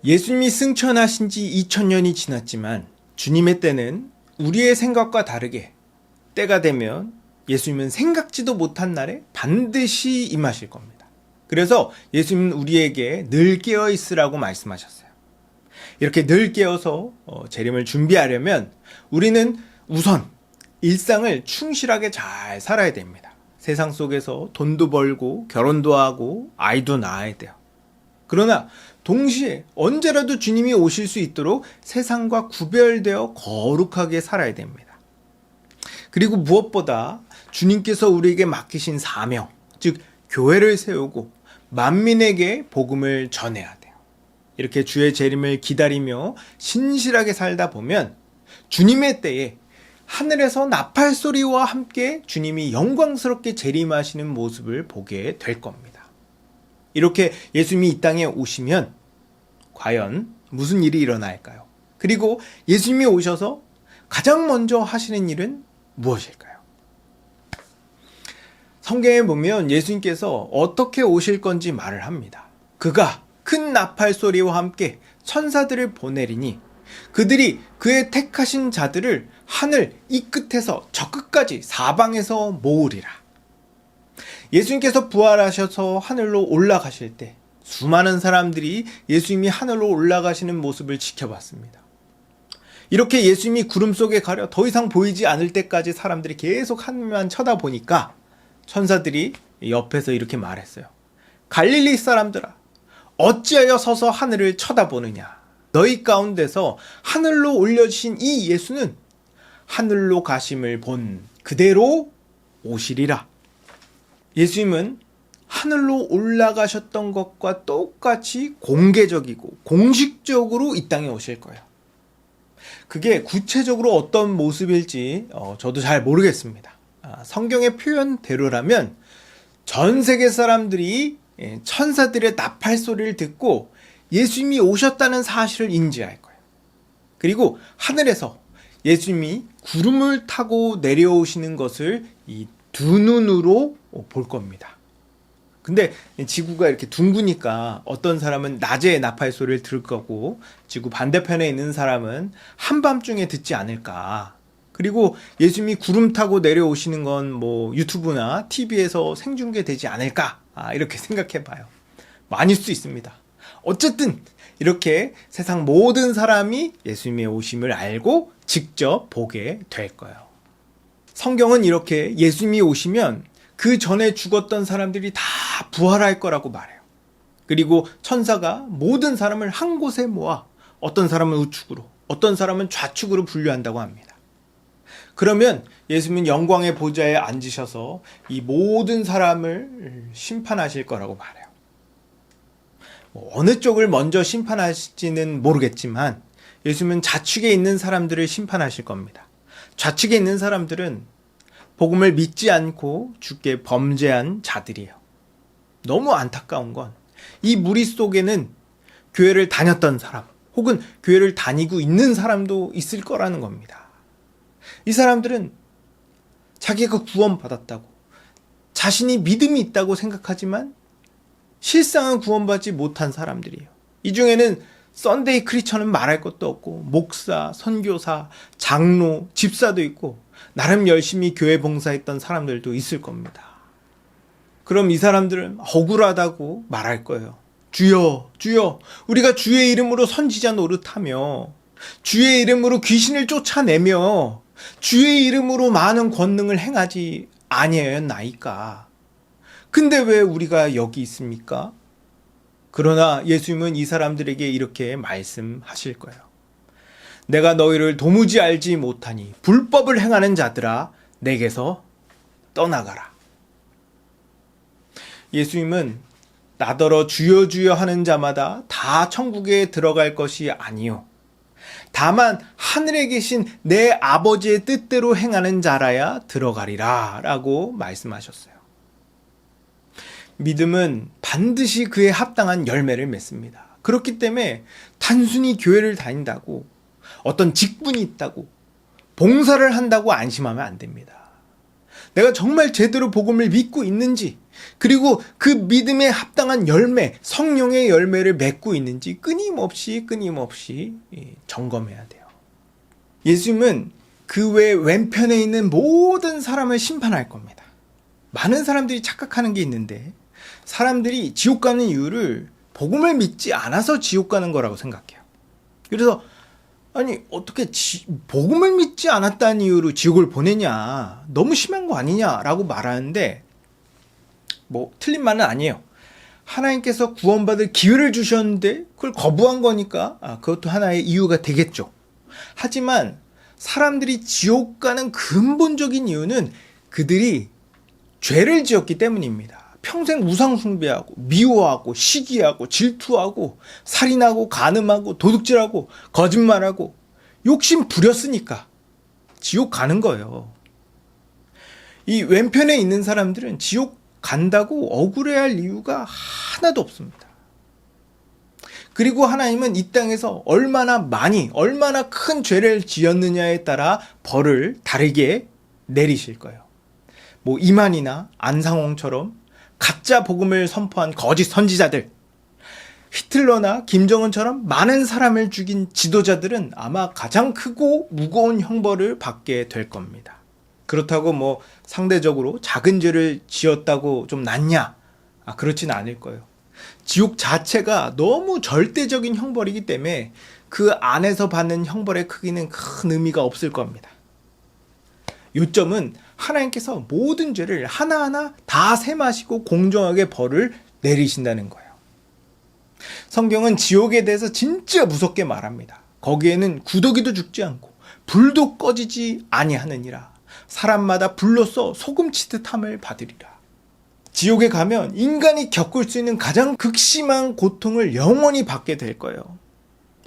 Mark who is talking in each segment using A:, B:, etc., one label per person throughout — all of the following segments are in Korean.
A: 예수님이 승천하신 지 2000년이 지났지만 주님의 때는 우리의 생각과 다르게 때가 되면 예수님은 생각지도 못한 날에 반드시 임하실 겁니다. 그래서 예수님은 우리에게 늘 깨어 있으라고 말씀하셨어요. 이렇게 늘 깨어서 재림을 준비하려면 우리는 우선 일상을 충실하게 잘 살아야 됩니다. 세상 속에서 돈도 벌고 결혼도 하고 아이도 낳아야 돼요. 그러나 동시에 언제라도 주님이 오실 수 있도록 세상과 구별되어 거룩하게 살아야 됩니다. 그리고 무엇보다 주님께서 우리에게 맡기신 사명, 즉 교회를 세우고 만민에게 복음을 전해야 돼요. 이렇게 주의 재림을 기다리며 신실하게 살다 보면 주님의 때에 하늘에서 나팔 소리와 함께 주님이 영광스럽게 재림하시는 모습을 보게 될 겁니다. 이렇게 예수님이 이 땅에 오시면 과연 무슨 일이 일어날까요? 그리고 예수님이 오셔서 가장 먼저 하시는 일은 무엇일까요? 성경에 보면 예수님께서 어떻게 오실 건지 말을 합니다. 그가 큰 나팔 소리와 함께 천사들을 보내리니 그들이 그의 택하신 자들을 하늘 이 끝에서 저 끝까지 사방에서 모으리라. 예수님께서 부활하셔서 하늘로 올라가실 때 수많은 사람들이 예수님이 하늘로 올라가시는 모습을 지켜봤습니다. 이렇게 예수님이 구름 속에 가려 더 이상 보이지 않을 때까지 사람들이 계속 하늘만 쳐다보니까 천사들이 옆에서 이렇게 말했어요. 갈릴리 사람들아, 어찌하여 서서 하늘을 쳐다보느냐? 너희 가운데서 하늘로 올려주신 이 예수는 하늘로 가심을 본 그대로 오시리라. 예수님은 하늘로 올라가셨던 것과 똑같이 공개적이고 공식적으로 이 땅에 오실 거예요. 그게 구체적으로 어떤 모습일지 저도 잘 모르겠습니다. 성경의 표현대로라면 전 세계 사람들이 천사들의 나팔 소리를 듣고 예수님이 오셨다는 사실을 인지할 거예요. 그리고 하늘에서 예수님이 구름을 타고 내려오시는 것을 이 두 눈으로 볼 겁니다. 근데 지구가 이렇게 둥그니까 어떤 사람은 낮에 나팔 소리를 들을 거고 지구 반대편에 있는 사람은 한밤중에 듣지 않을까. 그리고 예수님이 구름 타고 내려오시는 건 뭐 유튜브나 TV에서 생중계되지 않을까. 이렇게 생각해 봐요. 아닐 수 있습니다. 어쨌든 이렇게 세상 모든 사람이 예수님의 오심을 알고 직접 보게 될 거예요. 성경은 이렇게 예수님이 오시면 그 전에 죽었던 사람들이 다 부활할 거라고 말해요. 그리고 천사가 모든 사람을 한 곳에 모아 어떤 사람은 우측으로, 어떤 사람은 좌측으로 분류한다고 합니다. 그러면 예수님은 영광의 보좌에 앉으셔서 이 모든 사람을 심판하실 거라고 말해요. 어느 쪽을 먼저 심판하실지는 모르겠지만 예수님은 좌측에 있는 사람들을 심판하실 겁니다. 좌측에 있는 사람들은 복음을 믿지 않고 주께 범죄한 자들이에요. 너무 안타까운 건 이 무리 속에는 교회를 다녔던 사람 혹은 교회를 다니고 있는 사람도 있을 거라는 겁니다. 이 사람들은 자기가 구원받았다고 자신이 믿음이 있다고 생각하지만 실상은 구원받지 못한 사람들이에요. 이 중에는 썬데이 크리스천은 말할 것도 없고 목사, 선교사, 장로, 집사도 있고 나름 열심히 교회 봉사했던 사람들도 있을 겁니다. 그럼 이 사람들은 억울하다고 말할 거예요. 주여, 주여, 우리가 주의 이름으로 선지자 노릇하며 주의 이름으로 귀신을 쫓아내며 주의 이름으로 많은 권능을 행하지 아니하였나이까. 근데 왜 우리가 여기 있습니까? 그러나 예수님은 이 사람들에게 이렇게 말씀하실 거예요. 내가 너희를 도무지 알지 못하니 불법을 행하는 자들아 내게서 떠나가라. 예수님은 나더러 주여 주여 하는 자마다 다 천국에 들어갈 것이 아니요 다만 하늘에 계신 내 아버지의 뜻대로 행하는 자라야 들어가리라 라고 말씀하셨어요. 믿음은 반드시 그에 합당한 열매를 맺습니다. 그렇기 때문에 단순히 교회를 다닌다고 어떤 직분이 있다고 봉사를 한다고 안심하면 안 됩니다. 내가 정말 제대로 복음을 믿고 있는지 그리고 그 믿음에 합당한 열매, 성령의 열매를 맺고 있는지 끊임없이 점검해야 돼요. 예수님은 그 외 왼편에 있는 모든 사람을 심판할 겁니다. 많은 사람들이 착각하는 게 있는데 사람들이 지옥 가는 이유를 복음을 믿지 않아서 지옥 가는 거라고 생각해요. 그래서 아니 어떻게 복음을 믿지 않았다는 이유로 지옥을 보내냐, 너무 심한 거 아니냐라고 말하는데 뭐 틀린 말은 아니에요. 하나님께서 구원받을 기회를 주셨는데 그걸 거부한 거니까 그것도 하나의 이유가 되겠죠. 하지만 사람들이 지옥 가는 근본적인 이유는 그들이 죄를 지었기 때문입니다. 평생 우상 숭배하고 미워하고 시기하고 질투하고 살인하고 간음하고 도둑질하고 거짓말하고 욕심 부렸으니까 지옥 가는 거예요. 이 왼편에 있는 사람들은 지옥 간다고 억울해할 이유가 하나도 없습니다. 그리고 하나님은 이 땅에서 얼마나 큰 죄를 지었느냐에 따라 벌을 다르게 내리실 거예요. 뭐 이만희나 안상홍처럼 가짜 복음을 선포한 거짓 선지자들, 히틀러나 김정은처럼 많은 사람을 죽인 지도자들은 아마 가장 크고 무거운 형벌을 받게 될 겁니다. 그렇다고 뭐 상대적으로 작은 죄를 지었다고 좀 낫냐? 그렇진 않을 거예요. 지옥 자체가 너무 절대적인 형벌이기 때문에 그 안에서 받는 형벌의 크기는 큰 의미가 없을 겁니다. 요점은 하나님께서 모든 죄를 하나하나 다 세마시고 공정하게 벌을 내리신다는 거예요. 성경은 지옥에 대해서 진짜 무섭게 말합니다. 거기에는 구더기도 죽지 않고 불도 꺼지지 아니하느니라. 사람마다 불로써 소금치듯 함을 받으리라. 지옥에 가면 인간이 겪을 수 있는 가장 극심한 고통을 영원히 받게 될 거예요.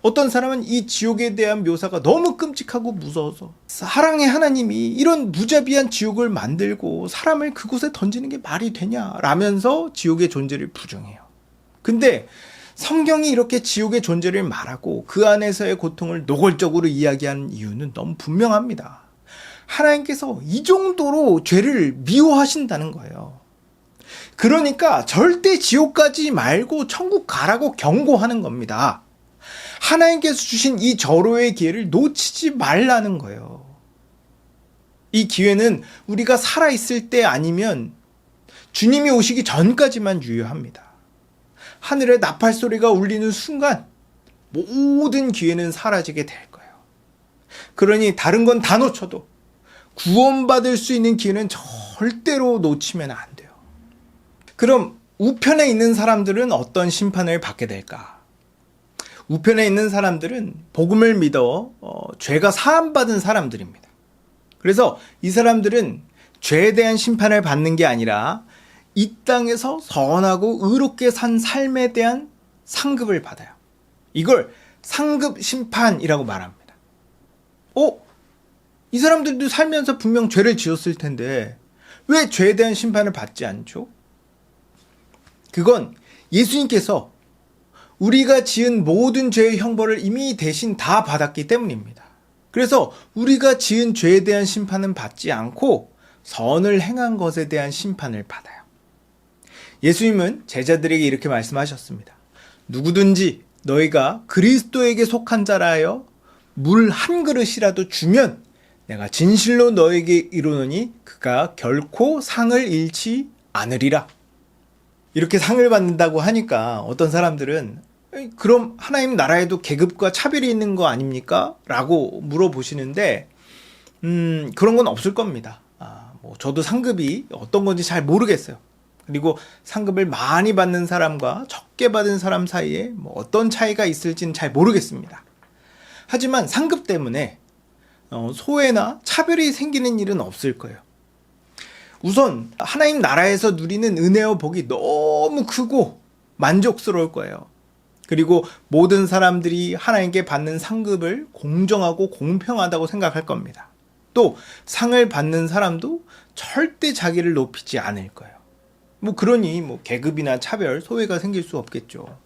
A: 어떤 사람은 이 지옥에 대한 묘사가 너무 끔찍하고 무서워서 사랑의 하나님이 이런 무자비한 지옥을 만들고 사람을 그곳에 던지는 게 말이 되냐 라면서 지옥의 존재를 부정해요. 근데 성경이 이렇게 지옥의 존재를 말하고 그 안에서의 고통을 노골적으로 이야기하는 이유는 너무 분명합니다. 하나님께서 이 정도로 죄를 미워하신다는 거예요. 그러니까 절대 지옥 가지 말고 천국 가라고 경고하는 겁니다. 하나님께서 주신 이 절호의 기회를 놓치지 말라는 거예요. 이 기회는 우리가 살아있을 때 아니면 주님이 오시기 전까지만 유효합니다. 하늘에 나팔 소리가 울리는 순간 모든 기회는 사라지게 될 거예요. 그러니 다른 건 다 놓쳐도 구원받을 수 있는 기회는 절대로 놓치면 안 돼요. 그럼 우편에 있는 사람들은 어떤 심판을 받게 될까? 우편에 있는 사람들은 복음을 믿어 죄가 사함받은 사람들입니다. 그래서 이 사람들은 죄에 대한 심판을 받는 게 아니라 이 땅에서 선하고 의롭게 산 삶에 대한 상급을 받아요. 이걸 상급 심판이라고 말합니다. 이 사람들도 살면서 분명 죄를 지었을 텐데 왜 죄에 대한 심판을 받지 않죠? 그건 예수님께서 우리가 지은 모든 죄의 형벌을 이미 대신 다 받았기 때문입니다. 그래서 우리가 지은 죄에 대한 심판은 받지 않고 선을 행한 것에 대한 심판을 받아요. 예수님은 제자들에게 이렇게 말씀하셨습니다. 누구든지 너희가 그리스도에게 속한 자라 하여 물 한 그릇이라도 주면 내가 진실로 너에게 이르노니 그가 결코 상을 잃지 않으리라. 이렇게 상을 받는다고 하니까 어떤 사람들은 그럼 하나님 나라에도 계급과 차별이 있는 거 아닙니까? 라고 물어보시는데 그런 건 없을 겁니다. 저도 상급이 어떤 건지 잘 모르겠어요. 그리고 상급을 많이 받는 사람과 적게 받은 사람 사이에 어떤 차이가 있을지는 잘 모르겠습니다. 하지만 상급 때문에 소외나 차별이 생기는 일은 없을 거예요. 우선 하나님 나라에서 누리는 은혜와 복이 너무 크고 만족스러울 거예요. 그리고 모든 사람들이 하나님께 받는 상급을 공정하고 공평하다고 생각할 겁니다. 또 상을 받는 사람도 절대 자기를 높이지 않을 거예요. 그러니 계급이나 차별, 소외가 생길 수 없겠죠.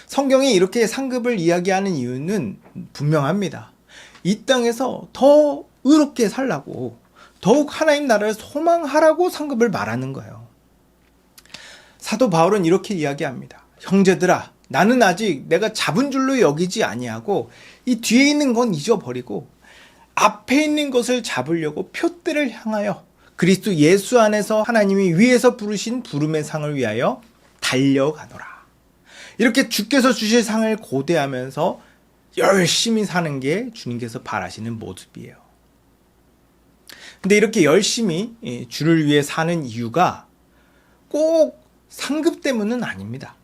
A: 성경이 이렇게 상급을 이야기하는 이유는 분명합니다. 이 땅에서 더 의롭게 살라고, 더욱 하나님 나라를 소망하라고 상급을 말하는 거예요. 사도 바울은 이렇게 이야기합니다. 형제들아, 나는 아직 내가 잡은 줄로 여기지 아니하고 이 뒤에 있는 건 잊어버리고 앞에 있는 것을 잡으려고 표대를 향하여 그리스도 예수 안에서 하나님이 위에서 부르신 부름의 상을 위하여 달려가노라. 이렇게 주께서 주실 상을 고대하면서 열심히 사는 게 주님께서 바라시는 모습이에요. 근데 이렇게 열심히 주를 위해 사는 이유가 꼭 상급 때문은 아닙니다.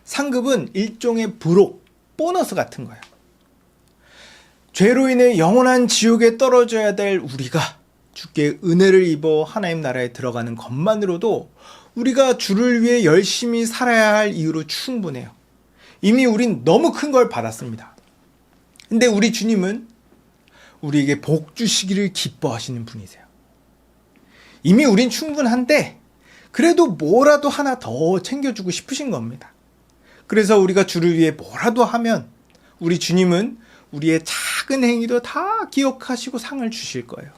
A: 상급은 일종의 부록, 보너스 같은 거예요. 죄로 인해 영원한 지옥에 떨어져야 될 우리가 주께 은혜를 입어 하나님 나라에 들어가는 것만으로도 우리가 주를 위해 열심히 살아야 할 이유로 충분해요. 이미 우린 너무 큰 걸 받았습니다. 근데 우리 주님은 우리에게 복 주시기를 기뻐하시는 분이세요. 이미 우린 충분한데 그래도 뭐라도 하나 더 챙겨주고 싶으신 겁니다. 그래서 우리가 주를 위해 뭐라도 하면 우리 주님은 우리의 작은 행위도 다 기억하시고 상을 주실 거예요.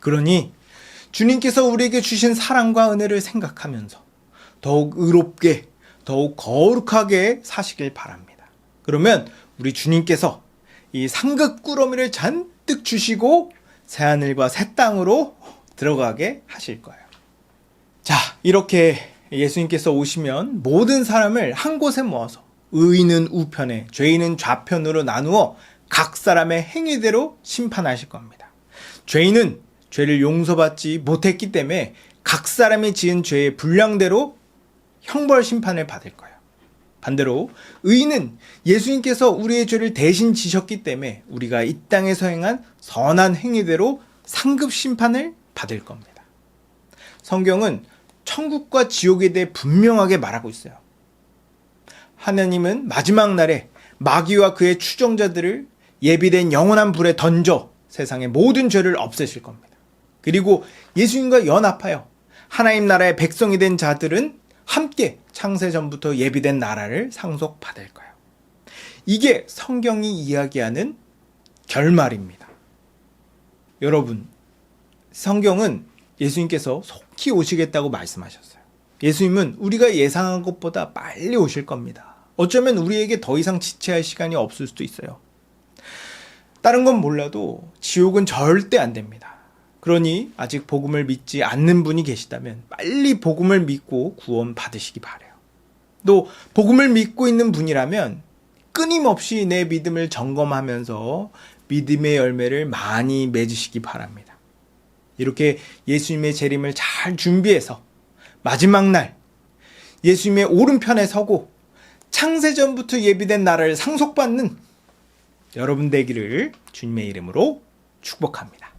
A: 그러니 주님께서 우리에게 주신 사랑과 은혜를 생각하면서 더욱 의롭게, 더욱 거룩하게 사시길 바랍니다. 그러면 우리 주님께서 이 상급 꾸러미를 잔뜩 주시고 새하늘과 새 땅으로 들어가게 하실 거예요. 자, 이렇게 예수님께서 오시면 모든 사람을 한 곳에 모아서 의인은 우편에, 죄인은 좌편으로 나누어 각 사람의 행위대로 심판하실 겁니다. 죄인은 죄를 용서받지 못했기 때문에 각 사람이 지은 죄의 분량대로 형벌 심판을 받을 거예요. 반대로 의인은 예수님께서 우리의 죄를 대신 지셨기 때문에 우리가 이 땅에서 행한 선한 행위대로 상급 심판을 받을 겁니다. 성경은 천국과 지옥에 대해 분명하게 말하고 있어요. 하나님은 마지막 날에 마귀와 그의 추종자들을 예비된 영원한 불에 던져 세상의 모든 죄를 없애실 겁니다. 그리고 예수님과 연합하여 하나님 나라의 백성이 된 자들은 함께 창세전부터 예비된 나라를 상속받을 거예요. 이게 성경이 이야기하는 결말입니다. 여러분, 성경은 예수님께서 속히 오시겠다고 말씀하셨어요. 예수님은 우리가 예상한 것보다 빨리 오실 겁니다. 어쩌면 우리에게 더 이상 지체할 시간이 없을 수도 있어요. 다른 건 몰라도 지옥은 절대 안 됩니다. 그러니 아직 복음을 믿지 않는 분이 계시다면 빨리 복음을 믿고 구원 받으시기 바라요. 또 복음을 믿고 있는 분이라면 끊임없이 내 믿음을 점검하면서 믿음의 열매를 많이 맺으시기 바랍니다. 이렇게 예수님의 재림을 잘 준비해서 마지막 날 예수님의 오른편에 서고 창세전부터 예비된 나라를 상속받는 여러분 되기를 주님의 이름으로 축복합니다.